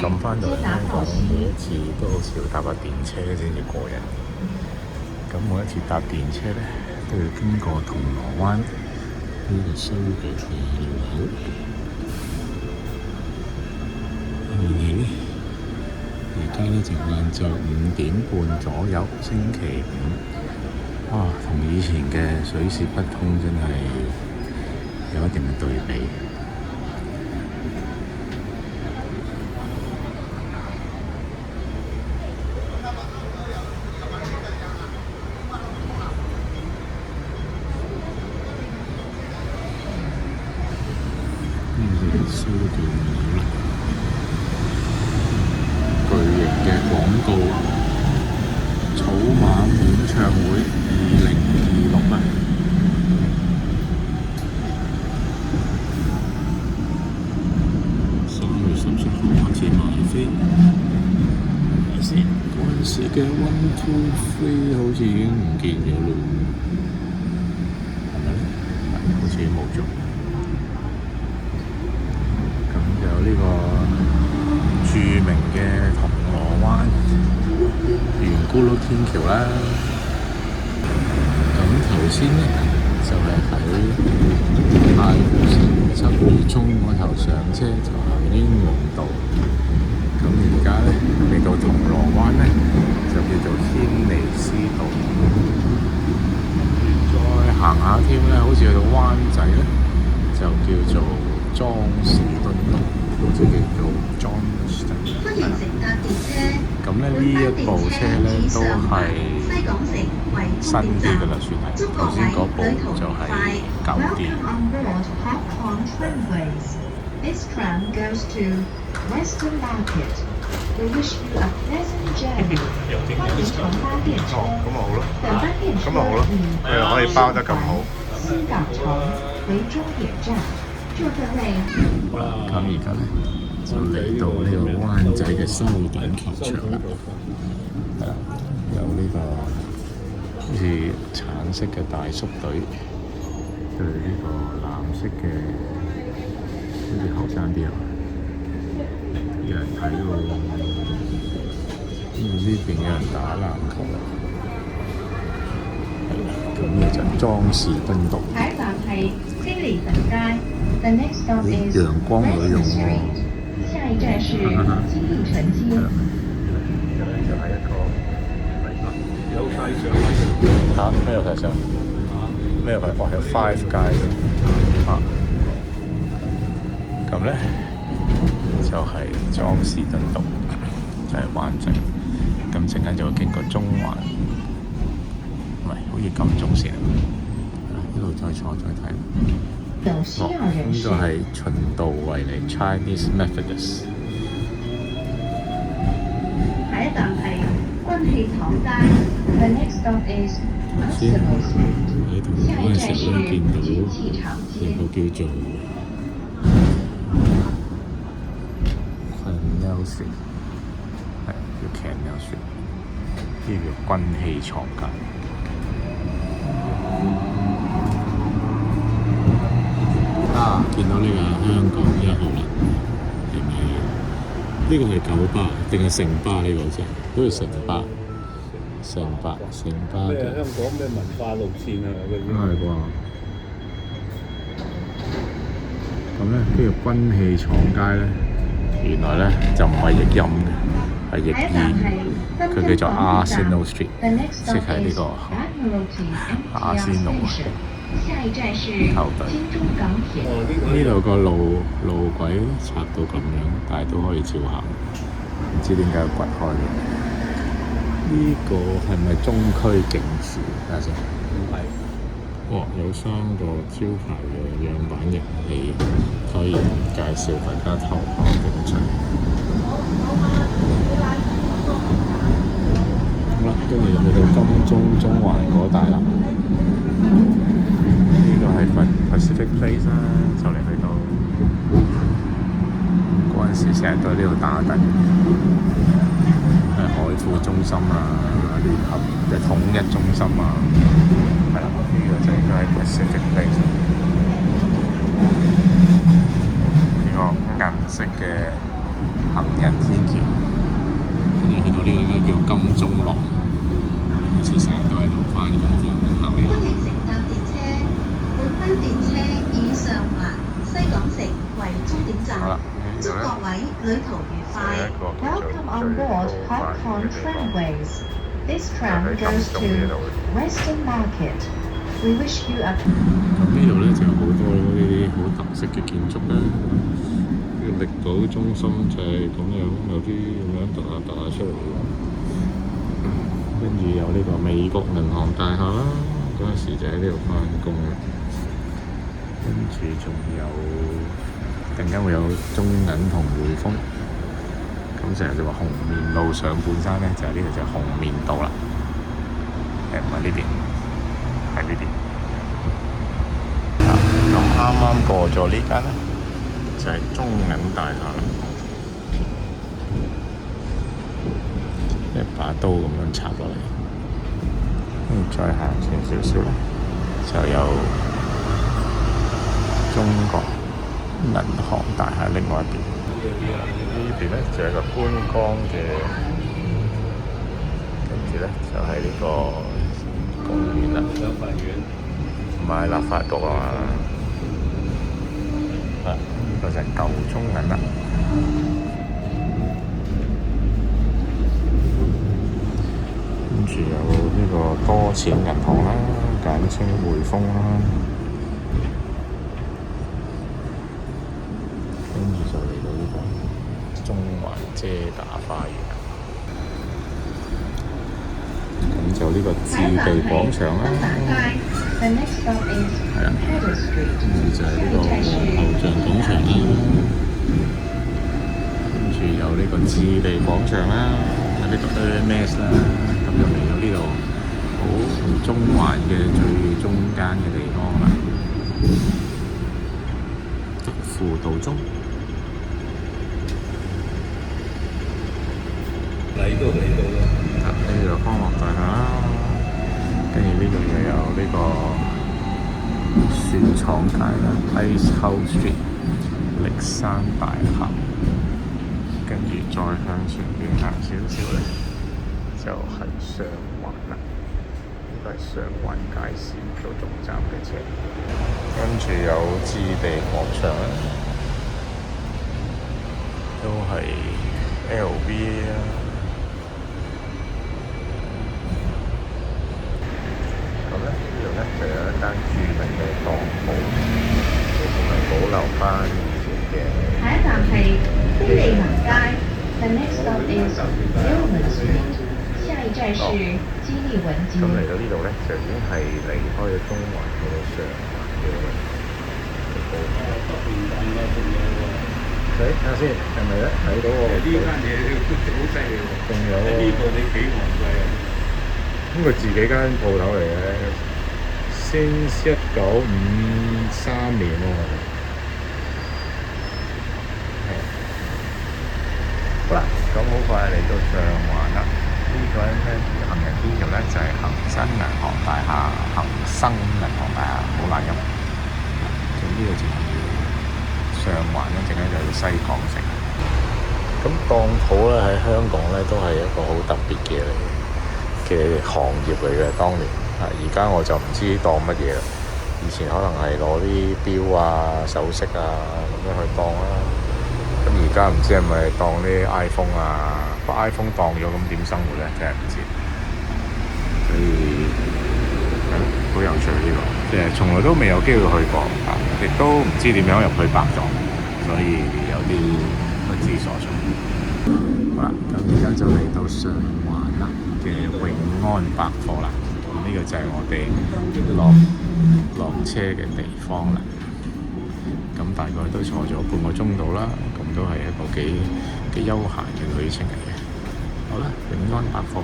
咁翻到嚟香港，每一次都好似要搭下電車先至過癮。咁每一次搭電車咧，都要經過銅鑼灣呢個收費嘅路口。而家咧就晏晝5點半左右，星期五。哇，同以前嘅水泄不通真係有一定嘅對比。蘇店廟巨型嘅廣告，草蜢演唱會2026啊！3月17號開始賣飛，嗰陣時嘅 One Two Three 好似已經唔見咗咯，係咪咧？好似冇咗。呢個著名嘅銅鑼灣圓咕碌天橋啦，咁頭先咧就係喺太古城鰂魚涌嗰頭上車就行英皇道，咁而家咧嚟到銅鑼灣咧就叫做軒尼詩道，再行下添咧，好似去到灣仔咧就叫做莊士敦道。好似叫做 Johnston， 歡迎乘搭電車。咁咧呢一部車咧都係新啲嘅啦，算係。頭先嗰部就係舊啲。咁咪好咯，咁咪好咯，佢又可以包得咁好。咁而家咧就嚟到呢個灣仔嘅修頓球場啦，係啦，有呢個好似橙色嘅大叔隊對呢個藍色嘅，好似後生啲啊，有人睇喎，呢邊有人打籃球，咁呢就莊士敦道。陽光女用喎，下一站是金利城街。就係一個有快上嚇咩有快上？咩快？哦，有 Five Guys 啊！咁咧就係莊士敦道，就係灣仔。咁陣間就會經過中環，唔係好似金鐘線一路再坐再睇。呢個係循道衛理 Chinese Methodist。下一站係軍器廠街。The next stop is Arsenal Street。喺銅鑼灣嘅時候咧，見到有個叫做 Canal Street， 係叫 Canal Street， 呢個軍器廠街。見到呢個香港1號啦，係咪？呢個係九巴定係城巴呢個啫？好似城巴嘅。咩香港咩文化路線啊？係啩？咁咧，呢個軍器廠街咧，原來咧就唔係譯音嘅，係譯意。佢叫做 Arsenal Street， 即係呢個阿仙奴。球隊呢度個路軌拆到咁樣，但係都可以照行，唔知點解要掘開嘅。呢個係咪中區警署？睇下先。唔係。哦，有3個招牌嘅樣板遊戲，可以介紹大家投下興趣。好啦，跟住就去到金鐘中環嗰帶啦。係 Pacific Place 啦，就嚟去到嗰陣時，成日都喺呢度打躉，海富中心啊、聯合嘅統一中心啊，係啦，呢個就應該係 Pacific Place。呢個色嘅行人天橋，跟住去到呢個應該叫金鐘廊，好似成日都喺度翻工咁行呢度。歡迎乘搭電車，本班電車以上環、西港城為終點站。祝各位旅途愉快。Welcome on board Hong Kong Tramways. This tram goes to Western Market. We wish you a 咁呢度咧就有好多呢啲好特色嘅建築啦。呢個力寶中心就係咁樣，有啲咁樣突下出嚟。跟住有呢個美國銀行大廈啦，嗰陣時就喺呢度翻工啦。跟住仲有，突然間會有中銀同匯豐。咁成日就話紅棉路上半山咧，就係呢度就係紅棉道啦。唔係呢邊，係呢邊。咁啱過咗呢間咧，就係中銀大廈啦。一把刀咁樣插落嚟，跟住再行前少少咧，就有中國銀行大廈另外一邊。呢邊咧就係個觀光嘅，跟住咧就係呢個公園啦，唔係立法局啊，呢個就係舊中銀啦。跟住有呢個多錢銀行啦，簡稱匯豐啦。跟住就嚟到呢個中環遮打花園。咁就呢個置地廣場啦，係啦，跟住就係呢個皇后像廣場啦，跟住有呢個置地廣場啦，有呢個 Hermes 啦，咁就嚟到呢度好中環嘅最中間嘅地方啦，德輔道中。嚟到啦！呢度康樂大廈啦，跟住呢度又有呢個船廠街啦 ，Ice House Street 歷山大廈，跟住再向前邊行少少咧，就係上環啦。呢個係上環街市做總站嘅車，跟住有置地廣場啦，都係 LV 啦。就有一間著名嘅當鋪，仲係保留翻以前嘅。下一站係菲利門街 ，The next stop is Gilman Street。下一站是基利文街。咁嚟到呢度咧，就已經係離開咗中環去到上環嘅啦。睇下先，係咪咧？睇到喎。呢間嘢好犀利喎！仲有喎。呢個你幾昂貴啊？咁佢自己間鋪頭嚟嘅。Since 1953年喎，好啦，咁好快嚟到上環啦。呢個咧行人天橋咧就係恒生銀行大廈，恒生銀行大廈好難音。咁呢個就係上環咧，陣間就到西港城。咁當鋪咧喺香港咧都係一個好特別嘅行業嚟嘅，當年。而家我就唔知當乜嘢啦。以前可能係攞啲錶啊、首飾啊咁樣去當啦。咁而家唔知係咪當啲 iPhone 啊？個 iPhone 當咗咁點生活咧？真係唔知。所以好有趣呢個，即係從來都未有機會去過，亦都唔知點樣入去百度，所以有啲不知所措。好啦，咁而家就嚟到上環啦嘅永安百貨啦。呢個就係我哋落車嘅地方啦。咁大概都坐咗半個鐘度啦，咁都係一個幾悠閒嘅旅程嚟嘅。好啦，永安百貨。